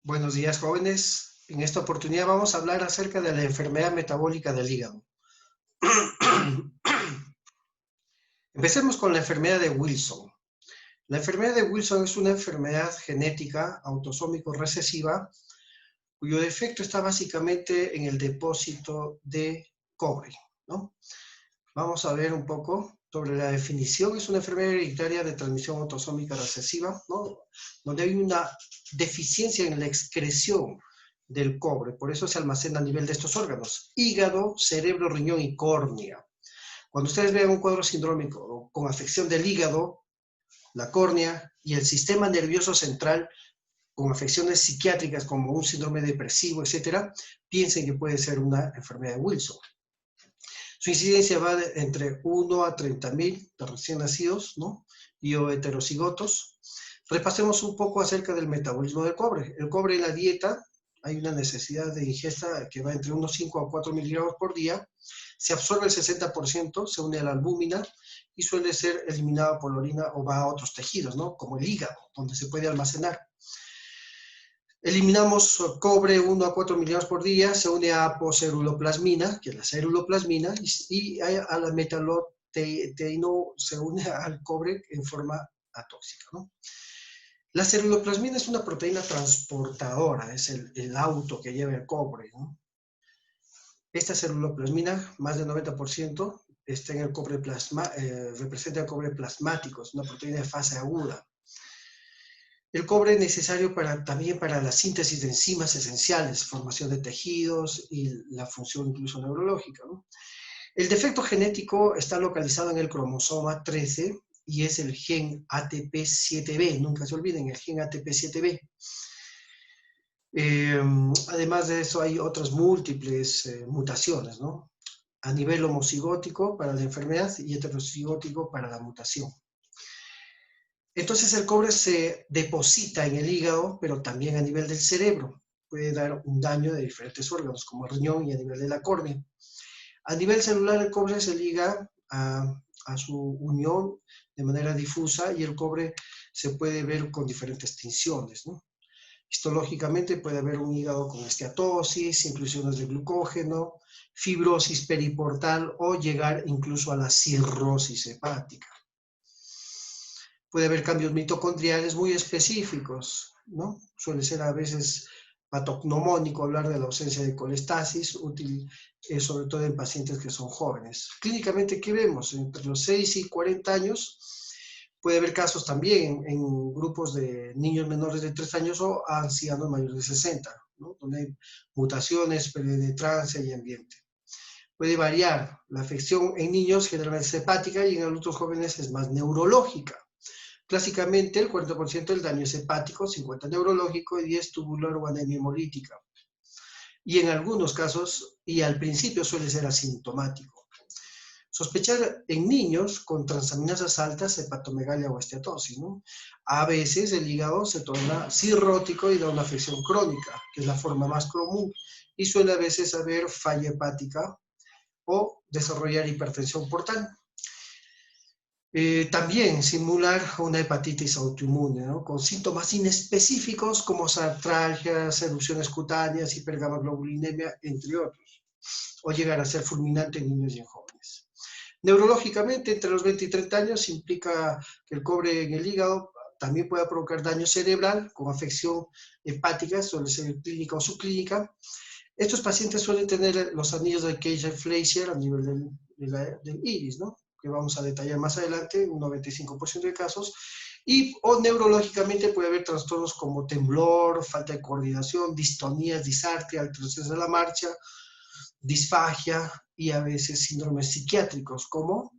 Buenos días, jóvenes. En esta oportunidad vamos a hablar acerca de la enfermedad metabólica del hígado. Empecemos con la enfermedad de Wilson. La enfermedad de Wilson es una enfermedad genética autosómico recesiva cuyo defecto está básicamente en el depósito de cobre, ¿no? Vamos a ver un poco sobre la definición. Es una enfermedad hereditaria de transmisión autosómica recesiva, ¿no? Donde hay una deficiencia en la excreción del cobre, por eso se almacena a nivel de estos órganos: hígado, cerebro, riñón y córnea. Cuando ustedes vean un cuadro sindrómico con afección del hígado, la córnea y el sistema nervioso central, con afecciones psiquiátricas como un síndrome depresivo, etcétera, piensen que puede ser una enfermedad de Wilson. Su incidencia va entre 1 a 30.000 de recién nacidos, ¿no? Y o heterocigotos. Repasemos un poco acerca del metabolismo del cobre. El cobre en la dieta, hay una necesidad de ingesta que va entre unos 5 a 4 miligramos por día. Se absorbe el 60%, se une a la albúmina y suele ser eliminado por la orina o va a otros tejidos, ¿no? Como el hígado, donde se puede almacenar. Eliminamos cobre 1 a 4 miligramos por día, se une a apoceruloplasmina, que es la ceruloplasmina, y a la metaloteíno se une al cobre en forma atóxica, ¿no? La ceruloplasmina es una proteína transportadora, es el auto que lleva el cobre, ¿no? Esta ceruloplasmina, más del 90%, está en el cobre representa el cobre plasmático, es una proteína de fase aguda. El cobre es necesario también para la síntesis de enzimas esenciales, formación de tejidos y la función incluso neurológica, ¿no? El defecto genético está localizado en el cromosoma 13 y es el gen ATP7B, nunca se olviden, el gen ATP7B. Además de eso hay otras múltiples mutaciones, ¿no? A nivel homocigótico para la enfermedad y heterocigótico para la mutación. Entonces el cobre se deposita en el hígado, pero también a nivel del cerebro. Puede dar un daño de diferentes órganos, como el riñón y a nivel de la córnea. A nivel celular el cobre se liga a su unión de manera difusa y el cobre se puede ver con diferentes tinciones, ¿no? Histológicamente puede haber un hígado con esteatosis, inclusiones de glucógeno, fibrosis periportal o llegar incluso a la cirrosis hepática. Puede haber cambios mitocondriales muy específicos, ¿no? Suele ser a veces patognomónico hablar de la ausencia de colestasis, útil sobre todo en pacientes que son jóvenes. Clínicamente, ¿qué vemos? Entre los 6 y 40 años puede haber casos también en grupos de niños menores de 3 años o ancianos mayores de 60, ¿no? Donde hay mutaciones, penetrancia y ambiente. Puede variar. La afección en niños generalmente es hepática y en adultos jóvenes es más neurológica. Clásicamente, el 40% del daño es hepático, 50% neurológico y 10% tubular o anemia hemolítica. Y en algunos casos, y al principio suele ser asintomático. Sospechar en niños con transaminasas altas, hepatomegalia o esteatosis, ¿no? A veces el hígado se torna cirrótico y da una afección crónica, que es la forma más común, y suele a veces haber falla hepática o desarrollar hipertensión portal. También simular una hepatitis autoinmune, ¿no? Con síntomas inespecíficos como artralgias, erupciones cutáneas, hipergamaglobulinemia, entre otros, o llegar a ser fulminante en niños y en jóvenes. Neurológicamente, entre los 20 y 30 años implica que el cobre en el hígado también puede provocar daño cerebral con afección hepática, suele ser clínica o subclínica. Estos pacientes suelen tener los anillos de Kegel-Fleischer a nivel del iris, ¿no? Que vamos a detallar más adelante, un 95% de casos, o neurológicamente puede haber trastornos como temblor, falta de coordinación, distonías, disartria, alteraciones de la marcha, disfagia y a veces síndromes psiquiátricos como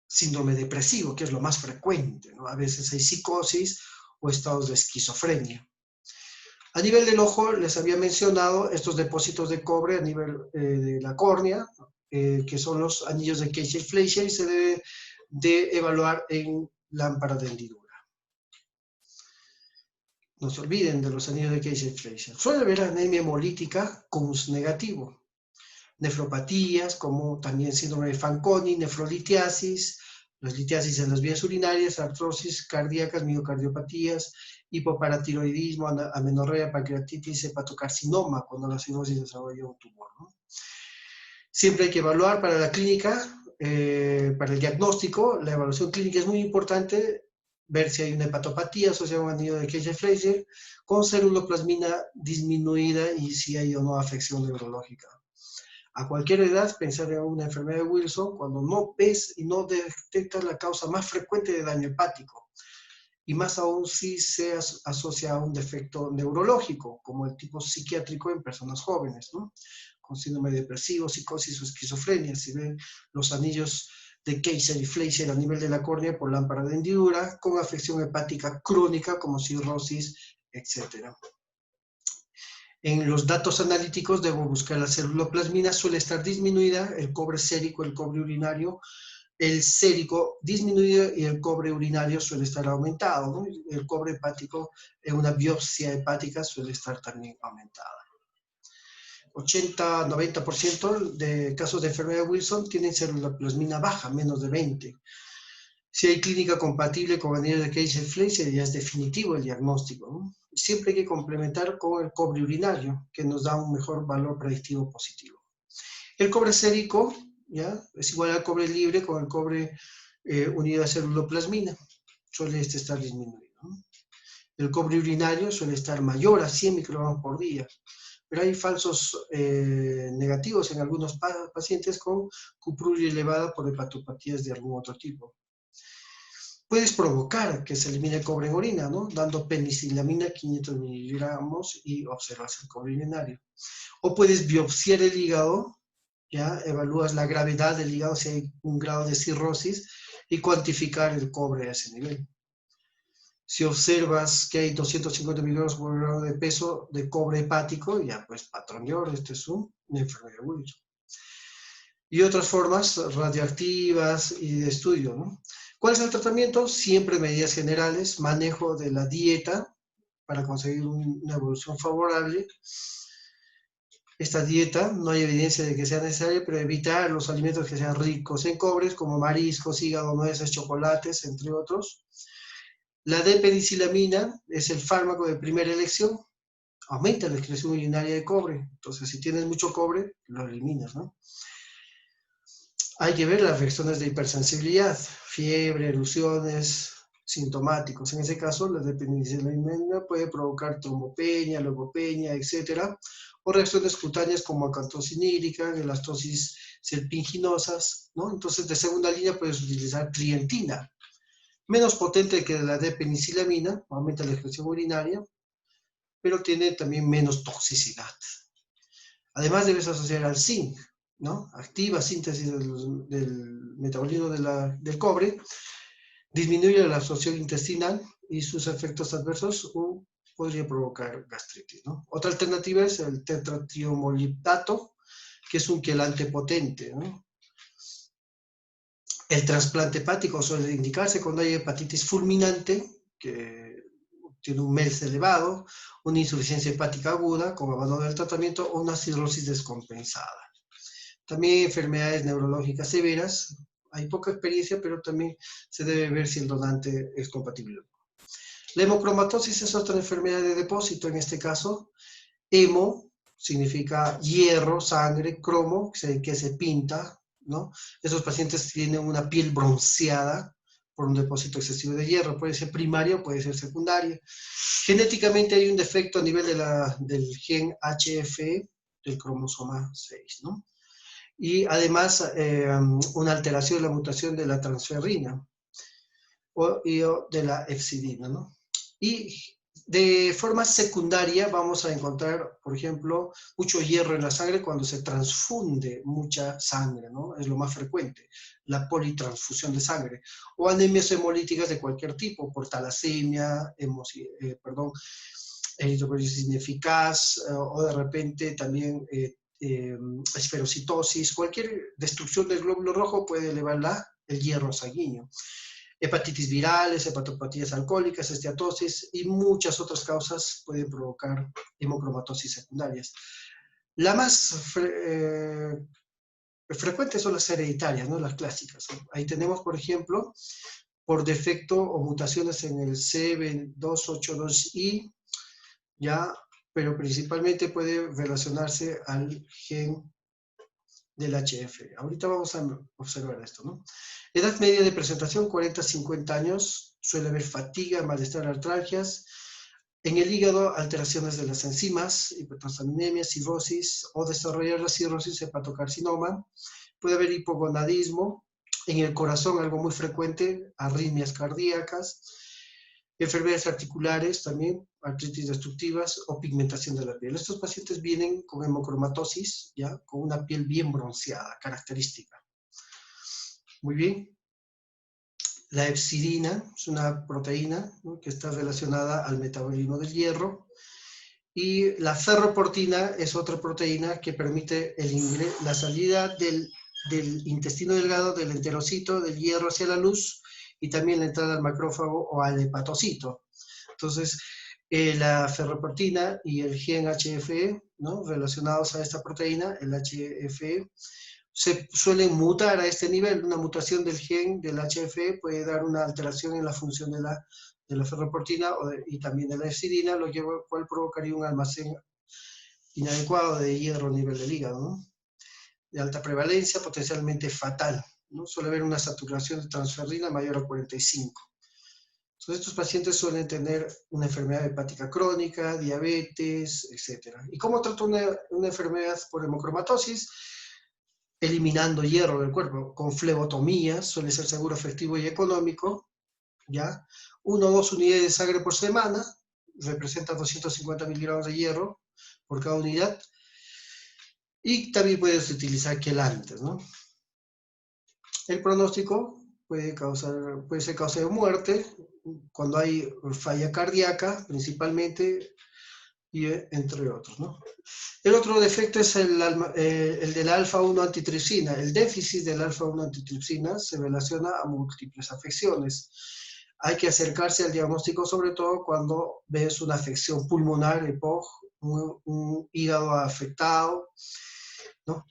síndrome depresivo, que es lo más frecuente, ¿no? A veces hay psicosis o estados de esquizofrenia. A nivel del ojo, les había mencionado estos depósitos de cobre a nivel de la córnea, que son los anillos de Kegel-Fleischer, y se debe de evaluar en lámpara de hendidura. No se olviden de los anillos de Kegel-Fleischer. Suele haber anemia hemolítica Kuhns negativo, nefropatías como también síndrome de Fanconi, nefrolitiasis, las litiasis en las vías urinarias, artrosis cardíacas, miocardiopatías, hipoparatiroidismo, amenorrea, pancreatitis, hepatocarcinoma, cuando la cirrosis desarrolla un tumor, ¿no? Siempre hay que evaluar para la clínica, para el diagnóstico, la evaluación clínica es muy importante, ver si hay una hepatopatía asociada a un anillo de Kegel-Fleischer, con ceruloplasmina disminuida y si hay o no afección neurológica. A cualquier edad, pensar en una enfermedad de Wilson cuando no ves y no detectas la causa más frecuente de daño hepático. Y más aún si se asocia a un defecto neurológico, como el tipo psiquiátrico en personas jóvenes, ¿no? Con síndrome depresivo, psicosis o esquizofrenia. Si ven los anillos de Kaiser y Fleischer a nivel de la córnea por lámpara de hendidura, con afección hepática crónica como cirrosis, etc. En los datos analíticos debo buscar la ceruloplasmina, suele estar disminuida, el cobre sérico, el cobre urinario, el sérico disminuido y el cobre urinario suele estar aumentado, ¿no? El cobre hepático en una biopsia hepática suele estar también aumentada. 80-90% de casos de enfermedad de Wilson tienen ceruloplasmina baja, menos de 20. Si hay clínica compatible con anillos de Kegel-Fleischer, ya es definitivo el diagnóstico, ¿no? Siempre hay que complementar con el cobre urinario, que nos da un mejor valor predictivo positivo. El cobre sérico, ¿ya? Es igual al cobre libre con el cobre unido a ceruloplasmina. Suele estar disminuido, ¿no? El cobre urinario suele estar mayor a 100 microgramos por día, pero hay falsos negativos en algunos pacientes con cupruria elevada por hepatopatías de algún otro tipo. Puedes provocar que se elimine el cobre en orina, ¿no? Dando penicilamina 500 miligramos y observas el cobre urinario. O puedes biopsiar el hígado, ¿ya? Evalúas la gravedad del hígado, si hay un grado de cirrosis, y cuantificar el cobre a ese nivel. Si observas que hay 250 miligramos por grado de peso de cobre hepático, ya pues patrón de oro, este es una enfermedad de Wilson. Y otras formas radioactivas y de estudio, ¿no? ¿Cuál es el tratamiento? Siempre medidas generales, manejo de la dieta para conseguir una evolución favorable. Esta dieta no hay evidencia de que sea necesaria, pero evitar los alimentos que sean ricos en cobres, como mariscos, hígado, nueces, chocolates, entre otros. La D-penicilamina es el fármaco de primera elección, aumenta la excreción urinaria de cobre, entonces si tienes mucho cobre, lo eliminas, ¿no? Hay que ver las reacciones de hipersensibilidad, fiebre, erupciones, sintomáticos. En ese caso, la D-penicilamina puede provocar trombopenia, leucopenia, etc. O reacciones cutáneas como acantosis nírica, elastosis serpiginosas, ¿no? Entonces, de segunda línea puedes utilizar trientina, menos potente que la D-penicilamina, aumenta la excreción urinaria, pero tiene también menos toxicidad. Además, debes asociar al zinc, ¿no? Activa síntesis del metabolismo del cobre, disminuye la absorción intestinal y sus efectos adversos podría provocar gastritis, ¿no? Otra alternativa es el tetratriomolibdato, que es un quelante potente, ¿no? El trasplante hepático suele indicarse cuando hay hepatitis fulminante, que tiene un MELS elevado, una insuficiencia hepática aguda con abandono del tratamiento o una cirrosis descompensada. También enfermedades neurológicas severas, hay poca experiencia, pero también se debe ver si el donante es compatible. La hemocromatosis es otra enfermedad de depósito, en este caso, hemo significa hierro, sangre, cromo, que se pinta, ¿no? Esos pacientes tienen una piel bronceada por un depósito excesivo de hierro, puede ser primario o puede ser secundario. Genéticamente hay un defecto a nivel del gen HFE, del cromosoma 6, ¿no? Y además una alteración de la mutación de la transferrina o de la hepcidina, ¿no? Y de forma secundaria vamos a encontrar, por ejemplo, mucho hierro en la sangre cuando se transfunde mucha sangre, ¿no? Es lo más frecuente, la politransfusión de sangre. O anemias hemolíticas de cualquier tipo, por talasemia, eritropoyesis ineficaz, o de repente también esferocitosis, cualquier destrucción del glóbulo rojo puede elevar el hierro sanguíneo. Hepatitis virales, hepatopatías alcohólicas, esteatosis y muchas otras causas pueden provocar hemocromatosis secundarias. La más frecuentes son las hereditarias, ¿no? Las clásicas, ¿no? Ahí tenemos, por ejemplo, por defecto o mutaciones en el C282I, ya, pero principalmente puede relacionarse al gen del HF. Ahorita vamos a observar esto, ¿no? Edad media de presentación, 40-50 años. Suele haber fatiga, malestar, artralgias. En el hígado, alteraciones de las enzimas, hipertrofia, cirrosis o desarrollar la cirrosis, hepatocarcinoma. Puede haber hipogonadismo. En el corazón, algo muy frecuente, arritmias cardíacas. Enfermedades articulares también, artritis destructivas o pigmentación de la piel. Estos pacientes vienen con hemocromatosis, ¿ya? Con una piel bien bronceada, característica. Muy bien. La hepcidina es una proteína, ¿no?, que está relacionada al metabolismo del hierro. Y la ferroportina es otra proteína que permite la salida del intestino delgado, del enterocito, del hierro hacia la luz, y también la entrada al macrófago o al hepatocito. Entonces, la ferroportina y el gen HFE, ¿no?, relacionados a esta proteína, el HFE, se suelen mutar a este nivel. Una mutación del gen del HFE puede dar una alteración en la función de la ferroportina y también de la hepcidina, lo cual provocaría un almacén inadecuado de hierro a nivel del hígado, ¿no? De alta prevalencia, potencialmente fatal, ¿no? Suele haber una saturación de transferrina mayor a 45. Entonces, estos pacientes suelen tener una enfermedad hepática crónica, diabetes, etc. ¿Y cómo trato una enfermedad por hemocromatosis? Eliminando hierro del cuerpo, con flebotomía, suele ser seguro, efectivo y económico, ¿ya? 1 o 2 unidades de sangre por semana, representa 250 miligramos de hierro por cada unidad, y también puedes utilizar quelantes, ¿no? El pronóstico puede ser causa de muerte, cuando hay falla cardíaca, principalmente, y entre otros, ¿no? El otro defecto es el de la alfa-1 antitripsina. El déficit de la alfa-1 antitripsina se relaciona a múltiples afecciones. Hay que acercarse al diagnóstico, sobre todo cuando ves una afección pulmonar, EPOG, un hígado afectado, ¿no?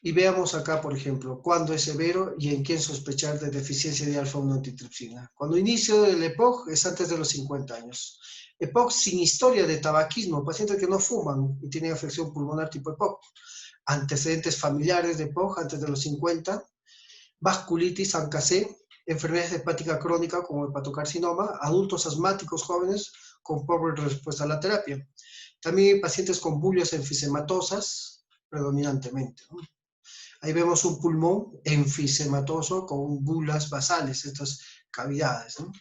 Y veamos acá, por ejemplo, cuándo es severo y en quién sospechar de deficiencia de alfa-1 antitripsina. Cuando inicio el EPOG es antes de los 50 años. EPOG sin historia de tabaquismo, pacientes que no fuman y tienen afección pulmonar tipo EPOG. Antecedentes familiares de EPOG antes de los 50. Vasculitis, ANCA-C, enfermedades hepática crónica como hepatocarcinoma, adultos asmáticos jóvenes con pobre respuesta a la terapia. También pacientes con bulias enfisematosas, predominantemente, ¿no? Ahí vemos un pulmón enfisematoso con bulas basales, estas cavidades, ¿no?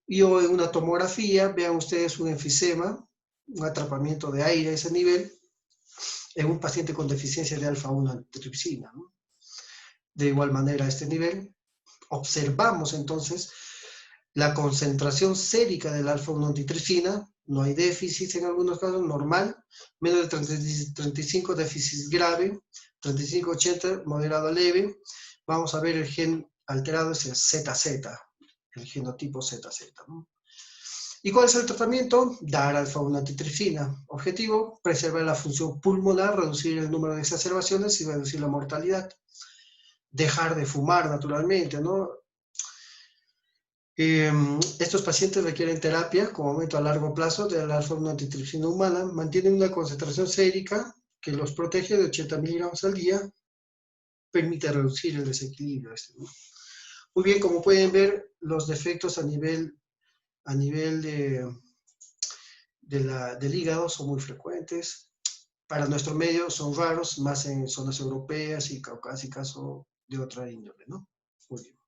Y hoy en una tomografía, vean ustedes un enfisema, un atrapamiento de aire a ese nivel, en un paciente con deficiencia de alfa-1 antitripsina, ¿no? De igual manera, a este nivel, observamos entonces la concentración sérica del alfa-1 antitripsina, no hay déficit en algunos casos, normal, menos de 35, déficit grave, 35-80, moderado a leve. Vamos a ver el gen alterado, es el ZZ, el genotipo ZZ, ¿no? ¿Y cuál es el tratamiento? Dar alfa-1 antitripsina. Objetivo, preservar la función pulmonar, reducir el número de exacerbaciones y reducir la mortalidad. Dejar de fumar, naturalmente, ¿no? Estos pacientes requieren terapia con aumento a largo plazo de la alfa-1 antitripsina humana, mantienen una concentración sérica que los protege de 80 miligramos al día, permite reducir el desequilibrio. Muy bien, como pueden ver, los defectos a nivel del hígado son muy frecuentes. Para nuestro medio son raros, más en zonas europeas y caucásicas o de otra índole, ¿no? Muy bien.